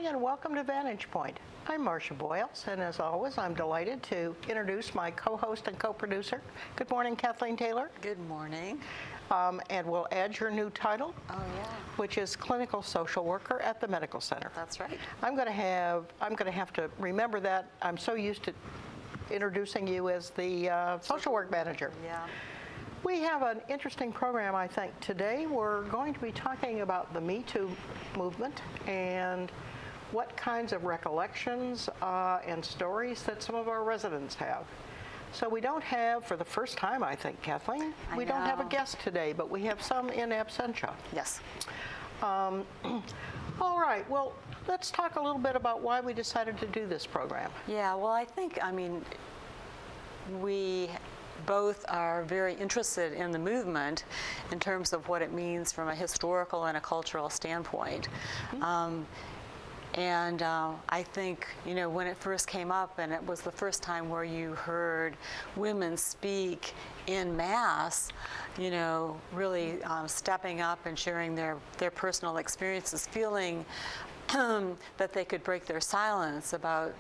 morning and welcome to Vantage Point. I'm Marcia Boyles, and as always, I'm delighted to introduce my co-host and co-producer. Good morning, Kathleen Taylor. Good morning. And we'll add your new title, which is Clinical Social Worker at the Medical Center. That's right. I'm going to have to remember that. I'm so used to introducing you as the social work manager. Yeah. We have an interesting program, I think. Today we're going to be talking about the Me Too movement and what kinds of recollections and stories that some of our residents have. So we don't have, for the first time, I think, Kathleen, we don't have a guest today, but we have some in absentia. Yes. All right, well, let's talk a little bit about why we decided to do this program. Yeah, well, I think, we both are very interested in the movement in terms of what it means from a historical and a cultural standpoint. I think, when it first came up, and it was the first time where you heard women speak en masse, really stepping up and sharing their personal experiences, feeling that they could break their silence about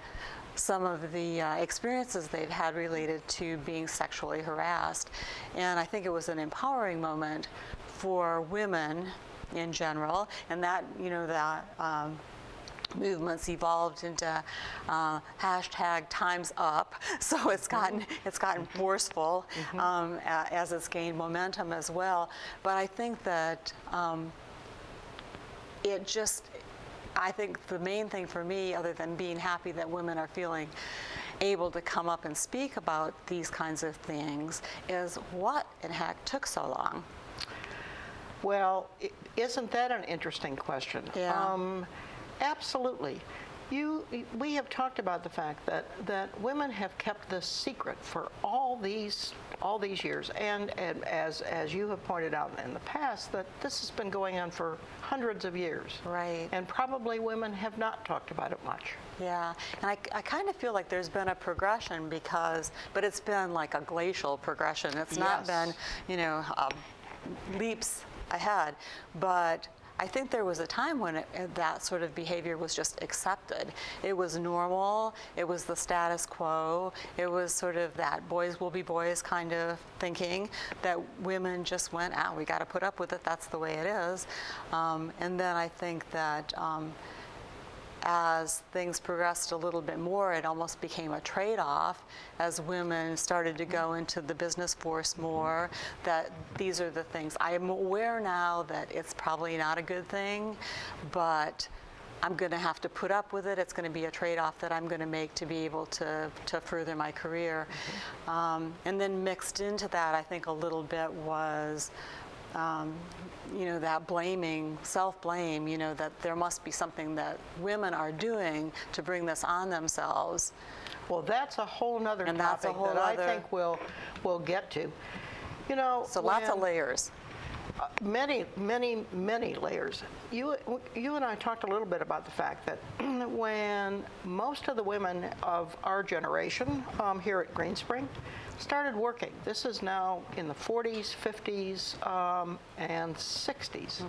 some of the experiences they've had related to being sexually harassed. And I think it was an empowering moment for women in general, and that, movements evolved into hashtag Time's Up, so it's gotten forceful as it's gained momentum as well. But I think that I think the main thing for me, other than being happy that women are feeling able to come up and speak about these kinds of things, is what in heck took so long? Well, isn't that an interesting question? Yeah. Absolutely. We have talked about the fact that women have kept this secret for all these years, and as you have pointed out in the past, that this has been going on for hundreds of years. Right. And probably women have not talked about it much. Yeah, and I kind of feel like there's been a progression but it's been like a glacial progression. It's not been, leaps ahead, but I think there was a time when that sort of behavior was just accepted. It was normal, it was the status quo, it was sort of that boys will be boys kind of thinking that women just went, we got to put up with it, that's the way it is. And then I think that as things progressed a little bit more, it almost became a trade-off as women started to go into the business force more, that these are the things. I'm aware now that it's probably not a good thing, but I'm going to have to put up with it. It's going to be a trade-off that I'm going to make to be able to further my career. And then mixed into that, I think a little bit was that blaming, self-blame, that there must be something that women are doing to bring this on themselves. Well, that's a whole nother topic that I think we'll get to. So lots of layers. Many layers. You and I talked a little bit about the fact that when most of the women of our generation here at Green Spring started working, this is now in the 40s, 50s, and 60s.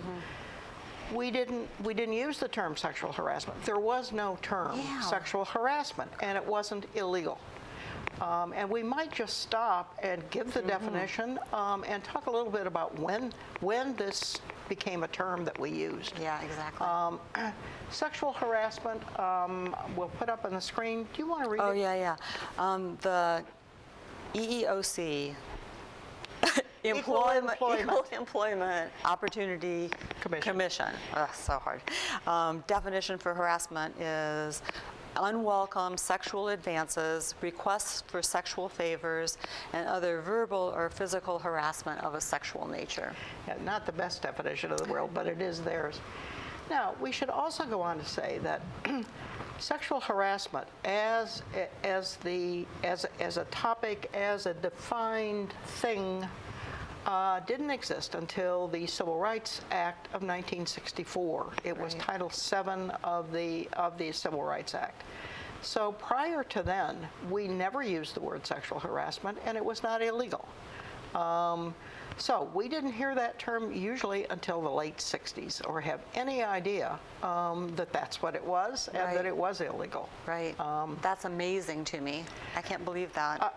We didn't use the term sexual harassment. There was no term sexual harassment, and it wasn't illegal. And we might just stop and give the definition and talk a little bit about when this became a term that we used. Yeah, exactly. Sexual harassment, we'll put up on the screen. Do you want to read it? Oh, yeah. The EEOC, Equal Employment Opportunity Commission. So hard. Definition for harassment is unwelcome sexual advances, requests for sexual favors, and other verbal or physical harassment of a sexual nature. Yeah, not the best definition of the world, but it is theirs. Now, we should also go on to say that sexual harassment as a topic, as a defined thing, didn't exist until the Civil Rights Act of 1964. It was Title VII of the Civil Rights Act. So prior to then, we never used the word sexual harassment, and it was not illegal. So we didn't hear that term usually until the late 60s or have any idea that that's what it was and that it was illegal. Right. That's amazing to me. I can't believe that.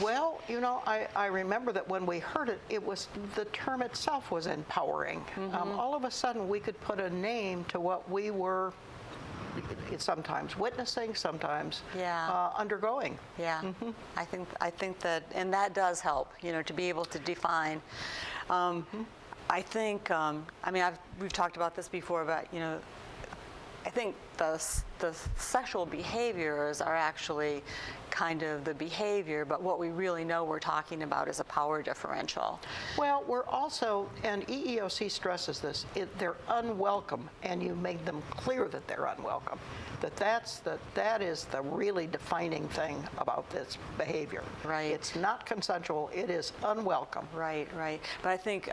Well, you know, I remember that when we heard it, the term itself was empowering. All of a sudden we could put a name to what we were sometimes witnessing, sometimes undergoing. Yeah, I think that, and that does help, you know, to be able to define. I think, I mean, we've talked about this before, but, you know, I think the sexual behaviors are actually kind of the behavior, but what we really know we're talking about is a power differential. Well, we're also, and EEOC stresses this, they're unwelcome, and you make them clear that they're unwelcome. That is the really defining thing about this behavior. Right. It's not consensual, it is unwelcome. Right. But I think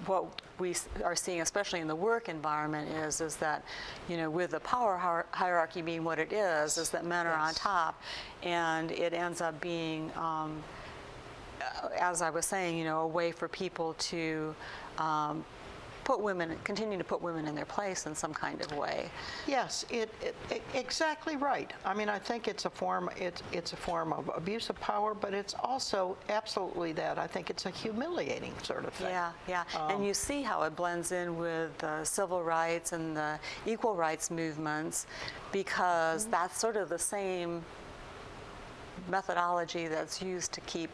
what we are seeing, especially in the work environment, is that, you know, with the power hierarchy being what it is that men are on top, and it ends up being, as I was saying, you know, a way for people to continue to put women in their place in some kind of way. Yes, exactly right. I mean, I think it's a form of abuse of power, but it's also absolutely that. I think it's a humiliating sort of thing. Yeah. And you see how it blends in with the civil rights and the equal rights movements, because that's sort of the same methodology that's used to keep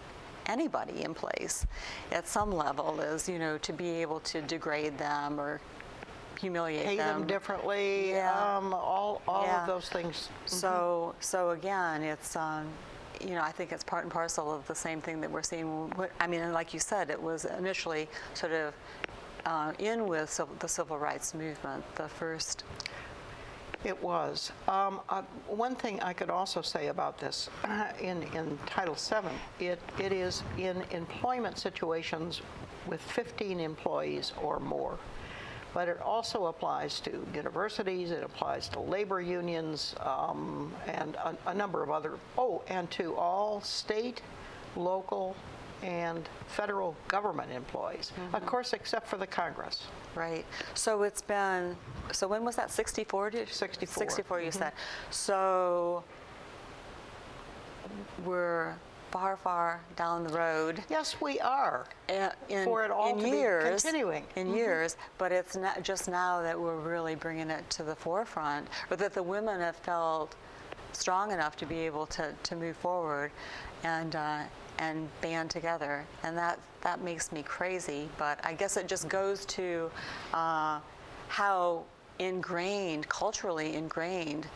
anybody in place at some level, is, you know, to be able to degrade them or humiliate them. Pay them differently, all of those things. So again, it's, you know, I think it's part and parcel of the same thing that we're seeing. I mean, like you said, it was initially sort of in with the civil rights movement, the first. It was. One thing I could also say about this, in Title VII, it is in employment situations with 15 employees or more. But it also applies to universities, it applies to labor unions, and a number of other, and to all state, local, and federal government employees, of course, except for the Congress. Right. So it's been, so when was that, 64? 64. 64, you said. So we're far down the road. Yes, we are. For it all to be continuing. In years, but it's not just now that we're really bringing it to the forefront, or that the women have felt strong enough to be able to move forward and band together, and that makes me crazy. But I guess it just goes to how culturally ingrained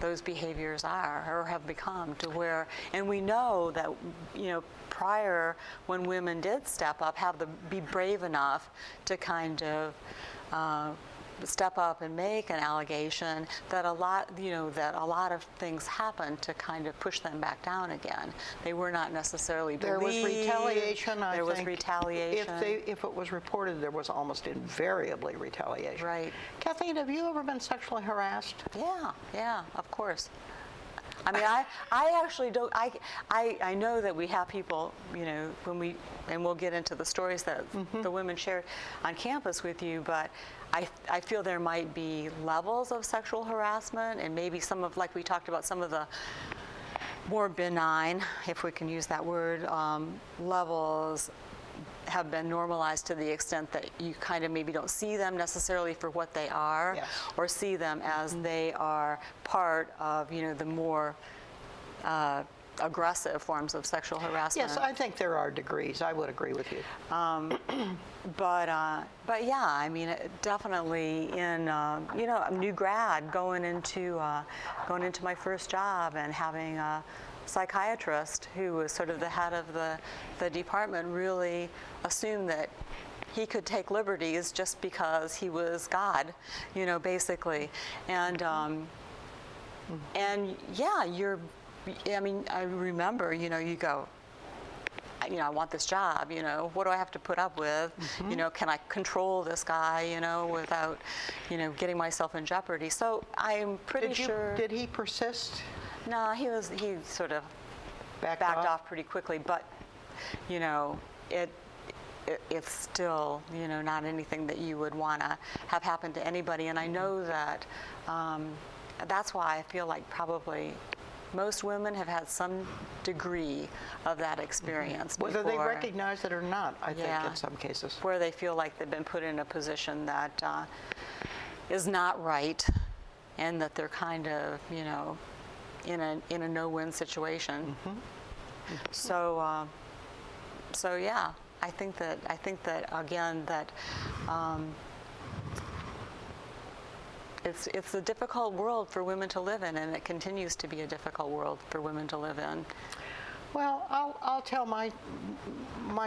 those behaviors are or have become, to where, and we know that, you know, prior, when women did step up, be brave enough to kind of step up and make an allegation, that a lot of things happened to kind of push them back down again. They were not necessarily believed. There was retaliation, I think. There was retaliation. If it was reported, there was almost invariably retaliation. Right. Kathleen, have you ever been sexually harassed? Yeah, of course. I mean, I actually don't, I know that we have people, you know, and we'll get into the stories that the women shared on campus with you, but I feel there might be levels of sexual harassment, and maybe some of, like we talked about, some of the more benign, if we can use that word, levels have been normalized to the extent that you kind of maybe don't see them necessarily for what they are, or see them as they are part of, you know, the more aggressive forms of sexual harassment. Yes, I think there are degrees. I would agree with you. But yeah, I mean, definitely in, you know, a new grad going into my first job and having a psychiatrist who was sort of the head of the department really assumed that he could take liberties just because he was God, you know, basically. And yeah, I mean, I remember, you know, you go, you know, I want this job, you know, what do I have to put up with? You know, can I control this guy, you know, without, you know, getting myself in jeopardy? So I'm pretty sure. Did he persist? No, he sort of backed off pretty quickly, but, you know, it's still, not anything that you would want to have happen to anybody. And I know that that's why I feel like probably most women have had some degree of that experience Whether before, they recognize it or not, I think, in some cases. where they feel like they've been put in a position that is not right, and that they're kind of, in a no-win situation. So yeah, I think that again that it's a difficult world for women to live in, and it continues to be a difficult world for women to live in. Well, I'll tell my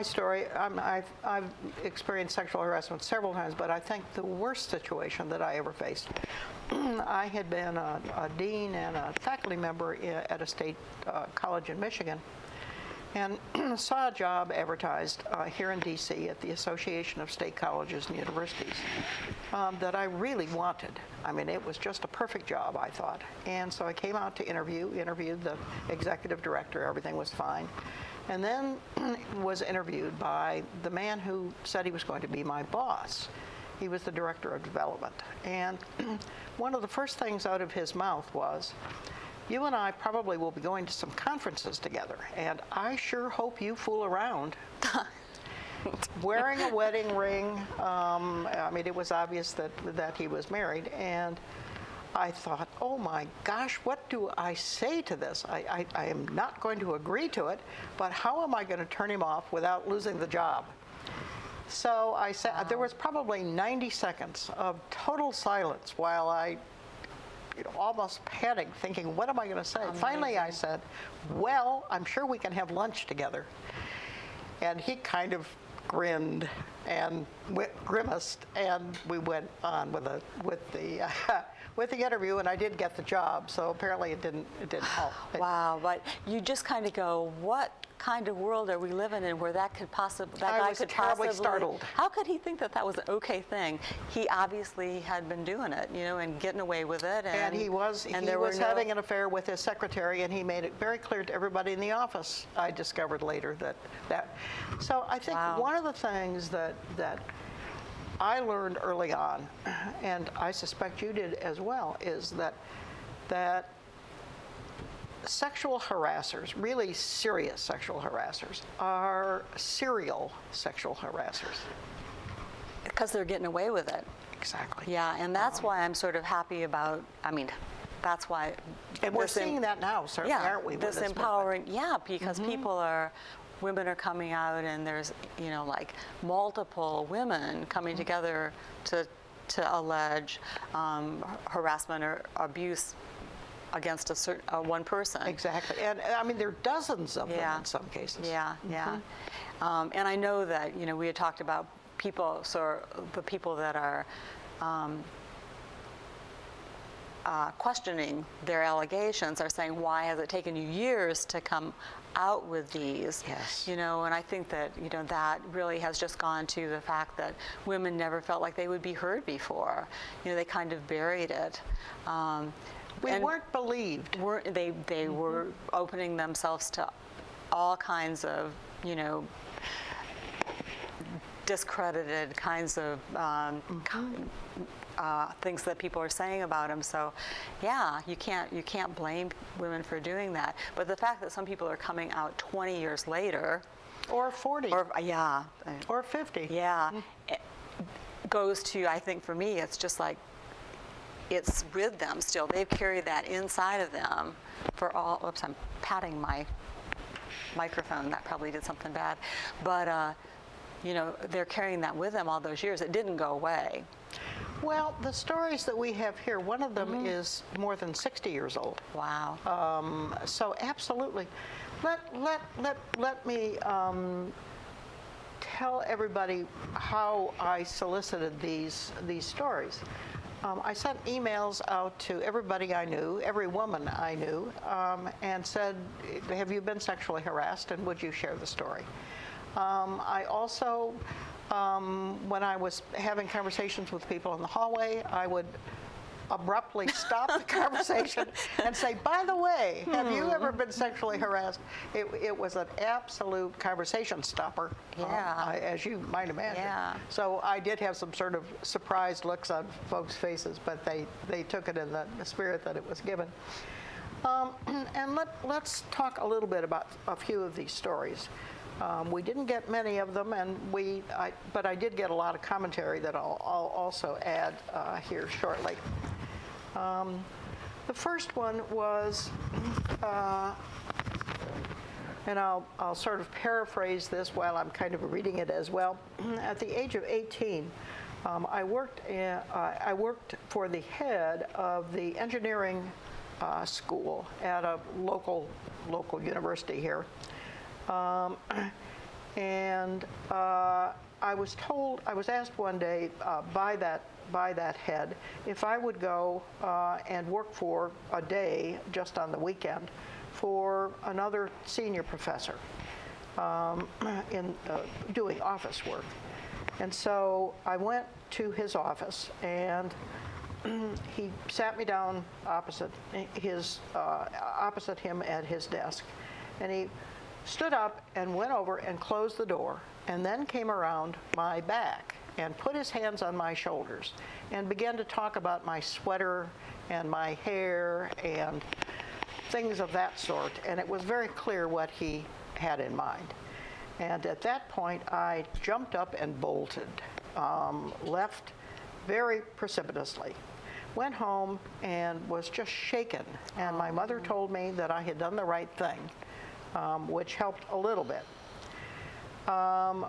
story. I've experienced sexual harassment several times, but I think the worst situation that I ever faced, I had been a dean and a faculty member at a state college in Michigan, and saw a job advertised here in D.C. at the Association of State Colleges and Universities that I really wanted. I mean, it was just a perfect job, I thought. And so I came out to interviewed the executive director, everything was fine. And then was interviewed by the man who said he was going to be my boss. He was the director of development. And one of the first things out of his mouth was, "You and I probably will be going to some conferences together, and I sure hope you fool around." Wearing a wedding ring, I mean, it was obvious that he was married, and I thought, oh my gosh, what do I say to this? I am not going to agree to it, but how am I going to turn him off without losing the job? So I said, there was probably 90 seconds of total silence while I almost panicked, thinking, what am I going to say? Amazing. Finally, I said, well, I'm sure we can have lunch together. And he kind of grinned and grimaced, and we went on with the interview, and I did get the job. So apparently, it didn't help. Wow, but you just kind of go, what kind of world are we living in where that guy was could terribly possibly startled. How could he think that was an okay thing? He obviously had been doing it, and getting away with it. And he was having an affair with his secretary, and he made it very clear to everybody in the office. I discovered later that. So I think one of the things that I learned early on, and I suspect you did as well, is that sexual harassers, really serious sexual harassers, are serial sexual harassers. Because they're getting away with it. Exactly. Yeah, and that's why I'm sort of happy about, that's why. And we're seeing that now, certainly, aren't we? This empowering, because women are coming out, and there's, like multiple women coming together to allege harassment or abuse against one person. Exactly. And there are dozens of them in some cases. Yeah. And I know that, we had talked about people, so the people that are questioning their allegations are saying, why has it taken you years to come out with these? Yes. And I think that, that really has just gone to the fact that women never felt like they would be heard before. They kind of buried it. We weren't believed. They were opening themselves to all kinds of, discredited kinds of things that people are saying about them. So, you can't blame women for doing that. But the fact that some people are coming out 20 years later, or 40, or 50, it goes to, I think for me, it's just like, it's with them still. They've carried that inside of them for all. Oops, I'm patting my microphone. That probably did something bad. But, they're carrying that with them all those years. It didn't go away. Well, the stories that we have here, one of them is more than 60 years old. Wow. So absolutely. Let me tell everybody how I solicited these stories. I sent emails out to everybody I knew, every woman I knew, and said, have you been sexually harassed, and would you share the story? I also, when I was having conversations with people in the hallway, I would abruptly stop the conversation and say, by the way, have you ever been sexually harassed? It was an absolute conversation stopper, Yeah. as you might imagine. Yeah. So I did have some sort of surprised looks on folks' faces, but they took it in the spirit that it was given. And let's talk a little bit about a few of these stories. We didn't get many of them, but I did get a lot of commentary that I'll also add here shortly. The first one was, and I'll sort of paraphrase this while I'm kind of reading it as well. At the age of 18, I worked for the head of the engineering school at a local university here. And I was asked one day by that head if I would go and work for a day just on the weekend for another senior professor in doing office work. And so I went to his office, and he sat me down opposite him at his desk, and he stood up and went over and closed the door, and then came around my back and put his hands on my shoulders and began to talk about my sweater and my hair and things of that sort. And it was very clear what he had in mind. And at that point, I jumped up and bolted, left very precipitously. Went home and was just shaken. And my mother told me that I had done the right thing, which helped a little bit.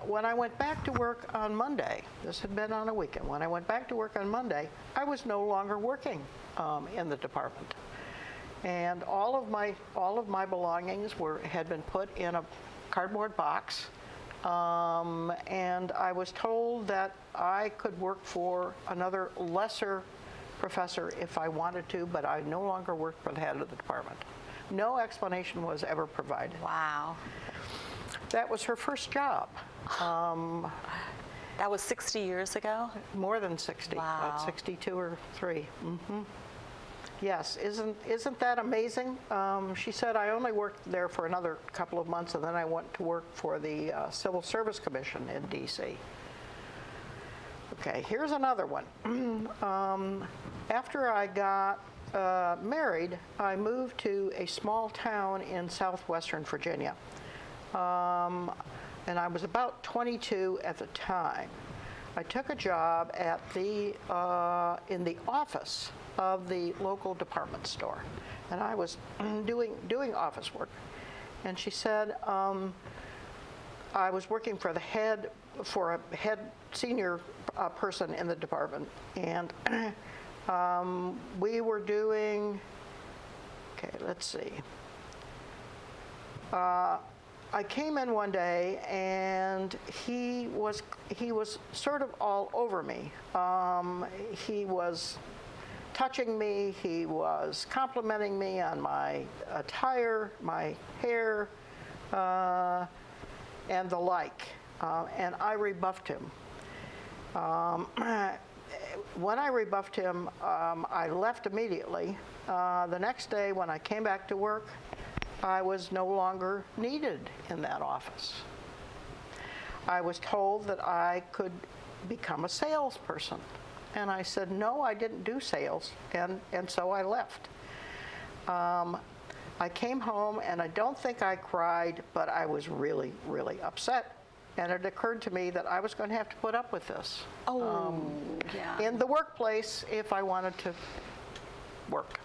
When I went back to work on Monday, this had been on a weekend, when I went back to work on Monday, I was no longer working in the department. And all of my belongings had been put in a cardboard box, and I was told that I could work for another lesser professor if I wanted to, but I no longer worked for the head of the department. No explanation was ever provided. Wow. That was her first job. That was 60 years ago? More than 60, Wow. about 62 or 3. Mm-hmm. Yes, isn't that amazing? She said I only worked there for another couple of months, and then I went to work for the Civil Service Commission in D.C. Okay, here's another one. After I got married, I moved to a small town in southwestern Virginia. And I was about 22 at the time. I took a job at in the office of the local department store, and I was doing office work. And she said I was working for a head senior person in the department, and we were doing. Okay, let's see. I came in one day, and he was sort of all over me. He was touching me. He was complimenting me on my attire, my hair, and the like. And I rebuffed him. When I rebuffed him, I left immediately. The next day, when I came back to work, I was no longer needed in that office. I was told that I could become a salesperson. And I said, no, I didn't do sales, and so I left. I came home, and I don't think I cried, but I was really, really upset. And it occurred to me that I was going to have to put up with this Yeah. in the workplace if I wanted to work.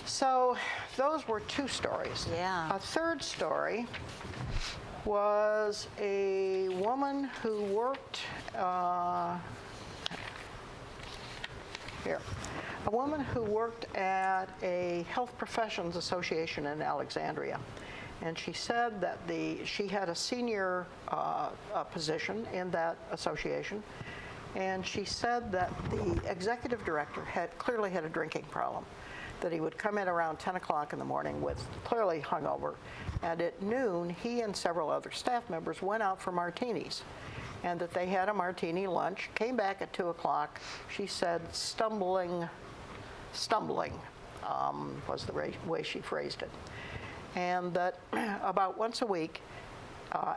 So those were two stories. Yeah. A third story was a woman who worked a woman who worked at a health professions association in Alexandria. And she said that she had a senior position in that association. And she said that the executive director clearly had a drinking problem, that he would come in around 10 o'clock in the morning clearly hungover. And at noon, he and several other staff members went out for martinis. and that they had a martini lunch, came back at 2 o'clock. She said stumbling was the way she phrased it. And that about once a week,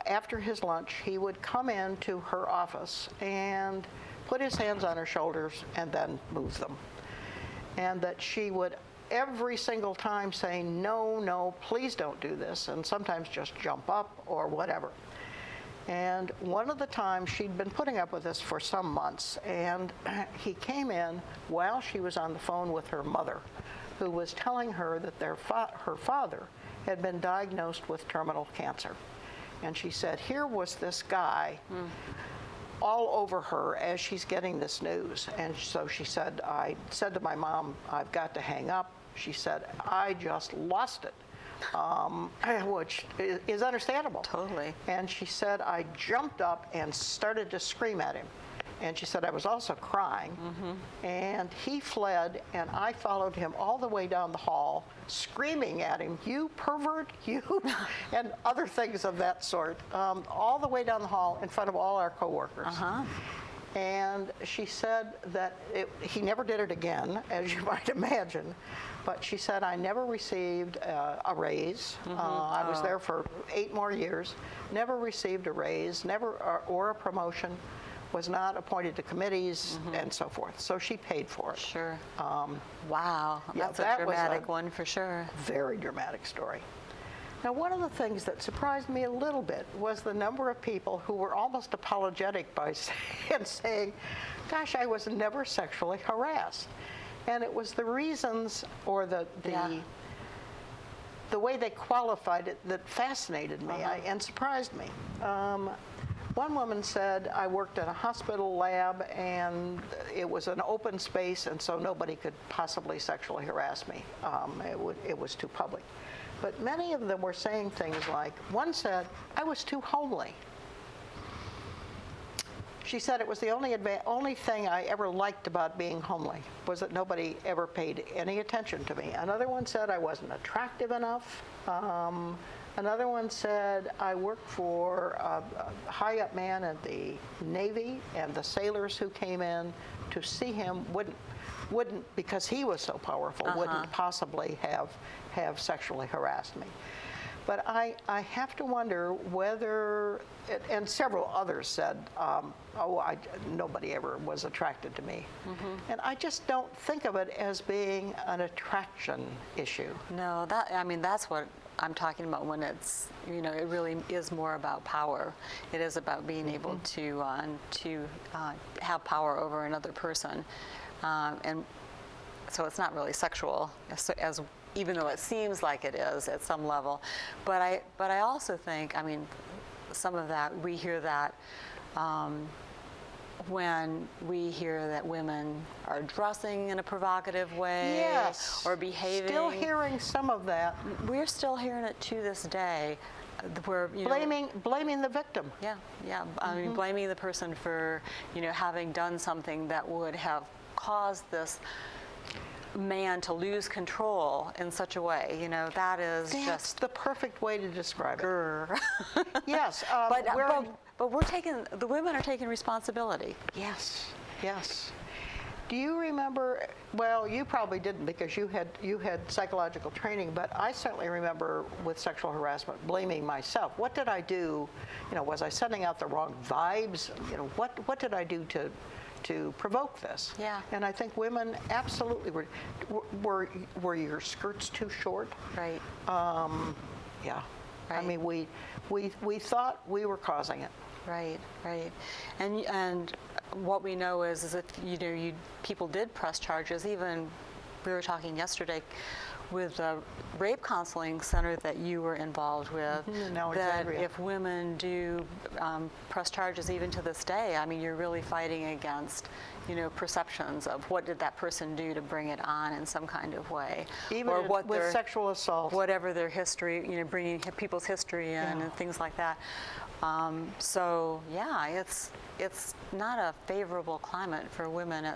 after his lunch, he would come into her office and put his hands on her shoulders and then move them. And that she would every single time say, no, no, please don't do this, and sometimes just jump up or whatever. And one of the times, she'd been putting up with this for some months, and he came in while she was on the phone with her mother, who was telling her that her father had been diagnosed with terminal cancer. And she said, here was this guy all over her as she's getting this news. And so she said, I said to my mom, I've got to hang up. She said, I just lost it, which is understandable. Totally. And she said, I jumped up and started to scream at him. And she said, I was also crying. And he fled, and I followed him all the way down the hall, screaming at him, you pervert, you, and other things of that sort, all the way down the hall in front of all our coworkers. And she said that he never did it again, as you might imagine. But she said, I never received a raise. I was there for 8 more years, never received a raise, or a promotion, was not appointed to committees, and so forth. So she paid for it. Sure. Wow, yeah, that's a that dramatic one for sure. Very dramatic story. Now, one of the things that surprised me a little bit was the number of people who were almost apologetic by saying, gosh, I was never sexually harassed. And it was the reasons or the way they qualified it that fascinated me and surprised me. One woman said, I worked in a hospital lab and it was an open space, and so nobody could possibly sexually harass me. It was too public. But many of them were saying things like, one said, I was too homely. She said it was the only thing I ever liked about being homely was that nobody ever paid any attention to me. Another one said I wasn't attractive enough. Another one said I worked for a high-up man at the Navy, and the sailors who came in to see him wouldn't because he was so powerful, wouldn't possibly have sexually harassed me. But I have to wonder whether, and several others said, nobody ever was attracted to me. And I just don't think of it as being an attraction issue. No, that's what I'm talking about when it's, it really is more about power. It is about being able to have power over another person. And so it's not really sexual, even though it seems like it is at some level. But I also think, some of that, we hear that when we hear that women are dressing in a provocative way, yes, or behaving. Still hearing some of that. We're still hearing it to this day. Where, blaming the victim. Yeah. Blaming the person for, having done something that would have caused this man to lose control in such a way. That's just the perfect way to describe it. Yes. But the women are taking responsibility. Yes. Do you remember, well, you probably didn't because you had psychological training, but I certainly remember with sexual harassment blaming myself. What did I do? Was I sending out the wrong vibes? What did I do to provoke this? Yeah. And I think women absolutely were your skirts too short? Right. Yeah. Right. We thought we were causing it. Right. And what we know is if people did press charges. Even we were talking yesterday with the rape counseling center that you were involved with, that if women do press charges even to this day, you're really fighting against perceptions of what did that person do to bring it on in some kind of way, even or with sexual assault, whatever their history, bringing people's history in and things like that. So yeah, it's not a favorable climate for women,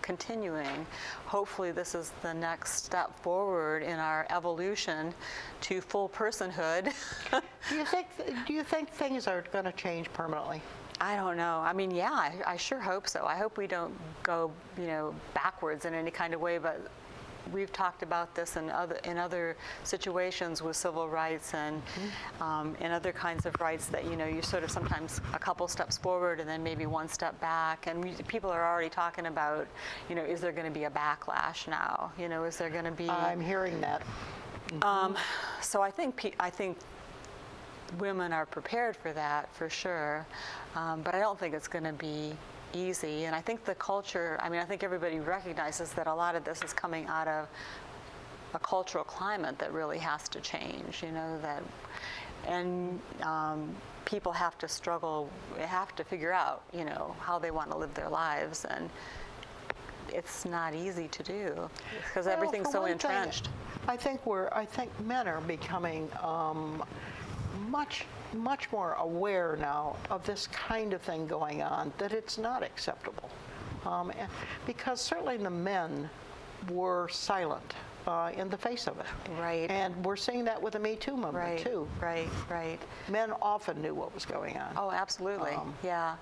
continuing. Hopefully this is the next step forward in our evolution to full personhood. Do you think things are going to change permanently? I don't know. I mean, yeah, I sure hope so. I hope we don't go, backwards in any kind of way, but we've talked about this in other situations with civil rights and in other kinds of rights that, you sort of sometimes a couple steps forward and then maybe one step back. And people are already talking about, is there going to be a backlash now? Is there going to be... I'm hearing that. So I think women are prepared for that, for sure, but I don't think it's going to be easy. And I think the culture, I think everybody recognizes that a lot of this is coming out of a cultural climate that really has to change, and people have to struggle, have to figure out, how they want to live their lives, and it's not easy to do because everything's so entrenched. I think men are becoming much more aware now of this kind of thing going on, that it's not acceptable. Because certainly the men were silent in the face of it. Right. And we're seeing that with the Me Too movement, too. Right. Men often knew what was going on. Oh, absolutely. Yeah.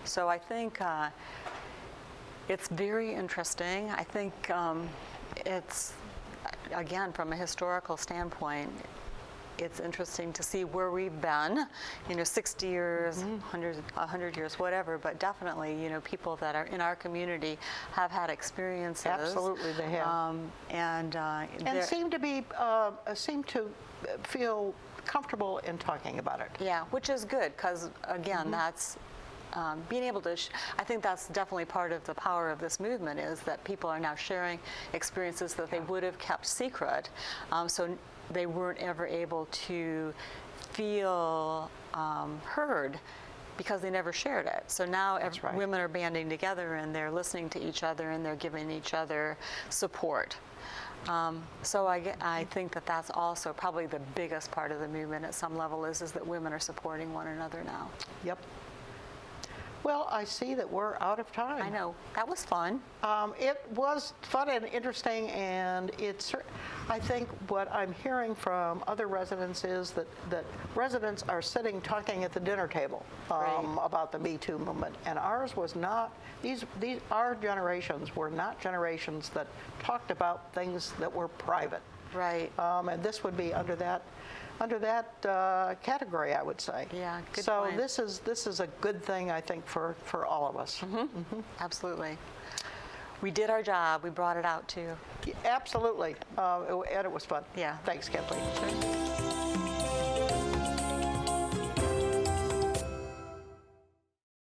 So I think it's very interesting. I think it's, again, from a historical standpoint, it's interesting to see where we've been, 60 years, 100 years, whatever, but definitely, people that are in our community have had experiences. Absolutely, they have. And seem to feel comfortable in talking about it. Yeah, which is good, because, again, that's being able to, I think that's definitely part of the power of this movement, is that people are now sharing experiences that they would have kept secret. So they weren't ever able to feel heard because they never shared it. So now women are banding together and they're listening to each other and they're giving each other support. So I think that that's also probably the biggest part of the movement at some level is that women are supporting one another now. Yep. Well, I see that we're out of time. I know. That was fun. It was fun and interesting, and I think what I'm hearing from other residents is that residents are sitting talking at the dinner table about the Me Too movement, and ours was not. Our generations were not generations that talked about things that were private. Right. And this would be under that category, I would say. Yeah, good so point. this is a good thing, I think, for all of us. Absolutely. We did our job. We brought it out too. Absolutely. And it was fun. Yeah. Thanks, Kathleen. Sure.